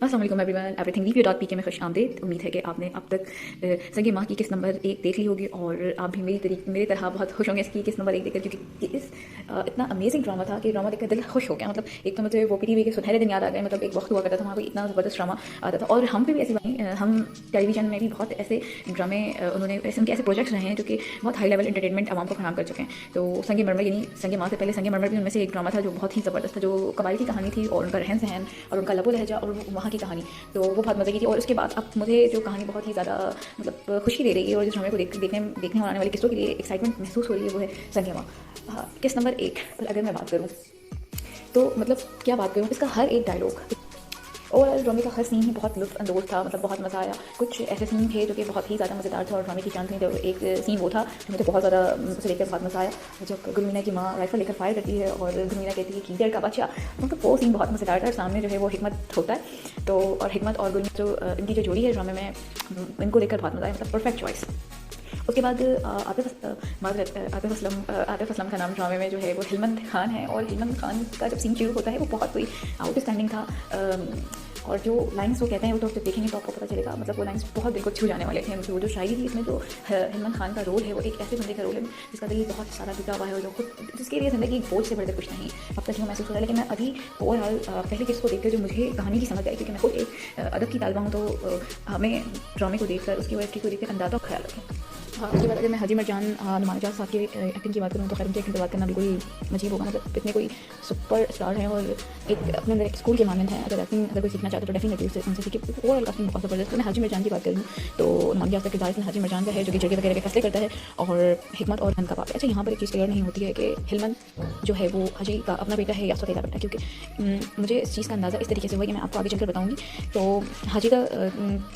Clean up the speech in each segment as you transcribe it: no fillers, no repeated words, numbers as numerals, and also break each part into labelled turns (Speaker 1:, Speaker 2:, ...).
Speaker 1: अस्सलाम वालेकुम everyone, everything वीडियो.pk में खुश आमदीद। उम्मीद है कि आपने अब तक संगे-माह की किस्त नंबर 1 देख ली होगी और आप भी मेरी तरह बहुत खुश होंगे इसकी किस्त नंबर 1 देखकर, क्योंकि इतना अमेजिंग ड्रामा था कि ड्रामा देखकर दिल खुश हो गया। मतलब एक तो मुझे वो पीटीवी के सुनहरे दिन याद आ गए। मतलब एक वक्त हुआ करता था वहाँ पे इतना ज़बरदस्त ड्रामा आता था और हम पे भी ऐसी बनी। हम टेलीविजन में भी बहुत ऐसे ड्रामे उन्होंने उनके ऐसे प्रोजेक्ट्स रहे हैं जो कि बहुत हाई लेवल एंटरटेनमेंट आवाम को फराहम कर चुके हैं। तो संगे-मरमर यानी संगे-माह से पहले संगे-मरमर भी उनमें से एक ड्रामा था जो बहुत ही ज़बरदस्त था, जो कबाइल की कहानी थी और उनका रहन सहन और उनका लबो लहजा और वहाँ की कहानी, तो वो बहुत मज़े की थी। और उसके बाद अब मुझे जो कहानी बहुत ही ज़्यादा मतलब खुशी दे रही है और इस ड्रामे को देखने और आने वाली किस्तों के लिए एक्साइटमेंट महसूस हो रही है, वो है संगे-माह। हाँ, किस्त नंबर 1 पर अगर मैं बात करूँ तो मतलब क्या बात करूँ, इसका हर एक डायलॉग ओवरऑल ड्रामे का हर सीन ही बहुत लुत्फ़ अंदोज़ था। मतलब बहुत मज़ा आया। कुछ ऐसे सीन थे जो कि बहुत ही ज़्यादा मज़ेदार थे और ड्रामे की जान थी। जब एक सीन वो था जो मुझे बहुत ज़्यादा उसे लेकर बहुत मज़ा आया, जब गुलमीना की माँ राइफल लेकर फायर करती है और गुलमीना कहती है कि डेढ़ का बच्चा, मतलब वो सीन बहुत मज़ेदार था। और सामने जो है वो हिकमत होता है, तो और हिकमत और गुलमीना जो इनकी जो जोड़ी है ड्रामे में, इनको देखकर बहुत मज़ा आया। मतलब परफेक्ट चॉइस। उसके बाद आतिफ असलम का नाम ड्रामे में जो है वो हिलमत खान है और हिलमत खान का जब सीन शुरू होता है वो बहुत कोई आउटस्टैंडिंग था। और जो लाइन्स वो कहते हैं वो तो आप जब देखेंगे तो आपको पता चलेगा। मतलब वो लाइन्स बहुत दिल को छू जाने वाले थे। मतलब वो जो शायरी थी इसमें, जो हिलमत खान का रोल है वो एक ऐसे बंदे का रोल है जिसका दिल बहुत सारा टूटा हुआ है और जो खुद जिसके लिए ज़िंदगी एक बोझ से बढ़कर कुछ नहीं अब तक जो महसूस हो रहा है। लेकिन मैं अभी ओवरऑल पहले किस्त को देखकर जो मुझे कहानी की समझ आई, क्योंकि मैं खुद एक अदब की तालिबा हूँ, तो हमें ड्रामे को देखकर उसकी OST को देखकर अंदाज़ा ख्याल रखें। हाँ, उसके बाद अगर मैं हाजी मरजान नुमाइजा साहब की एक्टिंग की बात करूँ तो खैर उनकी एक्टिंग की बात करना बिल्कुल अजीब होगा। मतलब इतने कोई सुपर स्टार हैं और एक अपने अंदर एक स्कूल के मानंद हैं। अगर एक्टिंग अगर कोई सीखना चाहता है तो डेफिनेटली उनसे सीखे। ओवरऑल कास्टिंग बहुत ज़बरदस्त है। मैं हाजी मरजान की बात करूँ तो नुमाइजा का किरदार हाजी मरजान का है, जो कि जगह वगैरह के फैसले करता है और हिकमत और धन का बाप है। अच्छा, यहाँ पर एक चीज़ क्लियर नहीं होती है कि हिलमत जो है वो हाजी का अपना बेटा है या सौतेला बेटा, क्योंकि मुझे इस चीज़ का अंदाज़ा इस तरीके से हुआ कि मैं आपको आगे चलकर बताऊँगी। तो हाजी का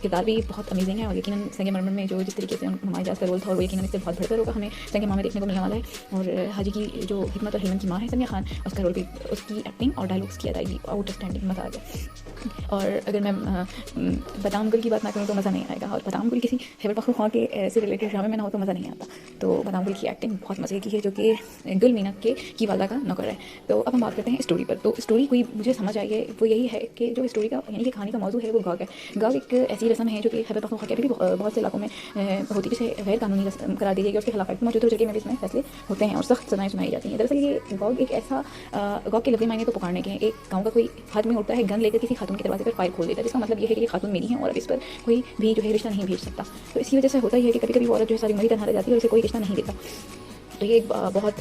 Speaker 1: किरदार भी बहुत अमेजिंग है और यकीनन संगे-मरमर में जो जिस तरीके से नुमाइजा का रोल था और वो यकीनन इससे बहुत बढ़कर होगा हमें संगे-माह में देखने को मिलने वाला है। और हाजी की जो हिकमत और हिलमत की माँ है संगे खान, उसका रोल भी, उसकी एक्टिंग और डायलॉग्स की अदायगी आउटस्टैंडिंग, मज़ा आ गया। और अगर मैं बादाम गुल की बात ना करूँ तो मज़ा नहीं आएगा, और बादाम गुल किसी खैबर पख्तूनख्वा के से रिलेटेड ड्रामे में ना हो तो मज़ा नहीं आता। तो बादाम गुल की एक्टिंग बहुत मज़े की है, जो कि गुलमीना की वाला का नौकर है। तो अब हम बात करते हैं स्टोरी पर। तो स्टोरी कोई मुझे समझ आई है वो यही है कि जो स्टोरी का यानी कि कहानी का मौजू है वो गाग है। गाग एक ऐसी रस्म है जो कि खैबर पख्तूनख्वा के भी बहुत से इलाकों में होती, जिसे गैर कानूनी रस्म करार दी गई। उसके खिलाफ एक्ट मौजूद जगह में भी इसमें फैसले होते हैं और सख्त सज़ाएं सुनाई जाती हैं। दरअसल ये गाग एक ऐसा गाग के लफ्ज़ी मायने तो पुकारने के हैं। एक गाँव का कोई आदमी उठता है, गन लेकर किसी खातून के दरवाजे पर फायर खोल देता है, जिसका मतलब ये है कि ये खातून मेरी है और अब इस पर कोई भी जो है रिश्ता नहीं भेज सकता। तो इसी वजह से होता ही है कि कभी कभी वो औरत जो है सारी उम्र तनहा रह जाती है और उसे कोई रिश्ता नहीं देता। तो ये एक बहुत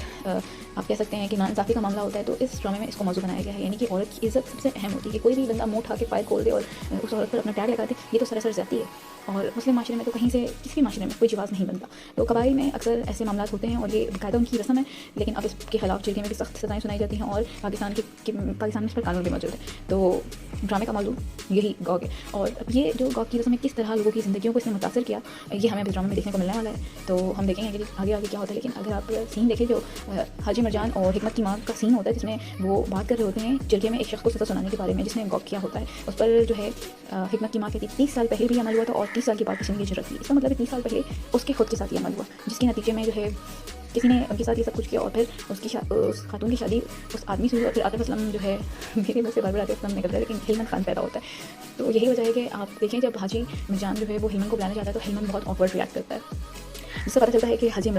Speaker 1: आप कह सकते हैं कि नाइंसाफ़ी का मामला होता है। तो इस ड्रामे में इसको मौजू बनाया गया है, यानी कि औरत की इज़्ज़त सबसे अहम होती है। कि कोई भी बंदा मुँह उठा के फायर खोल दे और उस औरत पर अपना टैग लगा दे, ये तो सरासर ज़्यादती है। और मुस्लिम माशरे में तो कहीं से किसी भी माशरे में कोई जवाज़ नहीं बनता। तो कबाइल में अक्सर ऐसे मामला होते हैं और ये बाकायदा उनकी रस्म है। लेकिन अब इसके खिलाफ जगह में भी सख्त सज़ाएं सुनाई जाती हैं और पाकिस्तान में इस पर कानून भी मौजूद है। तो ड्रामे का मौजू यही गाग है। और अब ये जो गाग की रस्म है किस तरह लोगों की ज़िंदगियों को इसने मुतासर किया, ये हमें इस ड्रामे में देखने को मिलने वाला है। तो हम देखेंगे कि आगे आगे क्या होता है। लेकिन अगर आप सीन देखें जो हाजी मरजान और हिकमत की माँ का सीन होता है, जिसमें वो बात कर रहे होते हैं जलके में एक शख्स को सज़ा सुनाने के बारे में जिसने गॉग किया होता है, उस पर जो है हिकमत की माँ कहती है 30 साल पहले भी अमल हुआ था और 30 साल के बाद किसी ने ये जरूरत की। इसका मतलब है 30 साल पहले उसके खुद के साथ ये अमल हुआ, जिसके नतीजे में जो है किसी ने उनके साथ ये सब कुछ किया और फिर उस खातून की शादी उस आदमी से हुई। और फिर आतिफ असलम जो है, मेरे मुँह से बार बार आतिफ असलम निकल रहा है लेकिन हिलमत खान पैदा होता है। तो यही वजह है कि आप देखें जब हाजी मरजान जो है वो हिलमत को बुलाना चाहता है तो हिलमत बहुत ऑकवर्ड रिएक्ट करता है, जिससे पता चलता है कि हाजी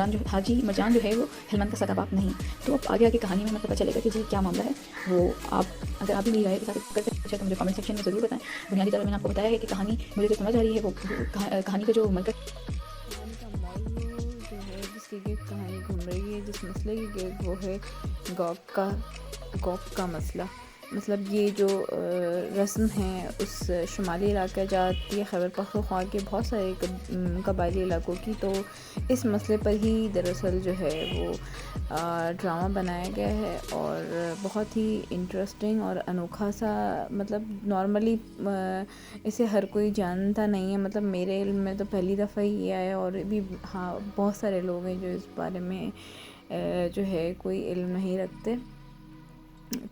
Speaker 1: मरजान जो है वो हिलमत का सगा बाप नहीं। तो अब आगे आगे कहानी में हमें पता चलेगा कि जी क्या मामला है। वो आप अगर आप भी मेरी राय के साथ कर सकते तो मुझे कमेंट सेक्शन में ज़रूर बताएं। बुनियादी तौर पर मैंने आपको बताया है कि कहानी मुझे जो समझ आ रही है वो कहानी का जो मरकज़
Speaker 2: जो है जिसके गिर्द कहानी घूम रही है, जिस मसले के गिर्द, वो है गॉग का मसला। मतलब ये जो रस्म है उस शुमाली इलाका जाती है खैबर पख्तूनख्वा के बहुत सारे कबाइली इलाकों की। तो इस मसले पर ही दरअसल जो है वो ड्रामा बनाया गया है और बहुत ही इंटरेस्टिंग और अनोखा सा, मतलब नॉर्मली इसे हर कोई जानता नहीं है। मतलब मेरे इल्म में तो पहली दफ़ा ही ये आया और भी हाँ बहुत सारे लोग हैं जो इस बारे में जो है कोई इल्म नहीं रखते।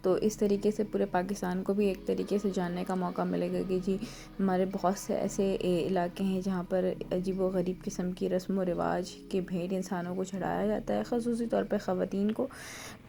Speaker 2: तो इस तरीके से पूरे पाकिस्तान को भी एक तरीके से जानने का मौका मिलेगा कि जी हमारे बहुत से ऐसे इलाके हैं जहाँ पर अजीब व गरीब किस्म की रस्म व रिवाज के भेंट इंसानों को चढ़ाया जाता है, ख़ुसूसी तौर पर ख़वातीन को।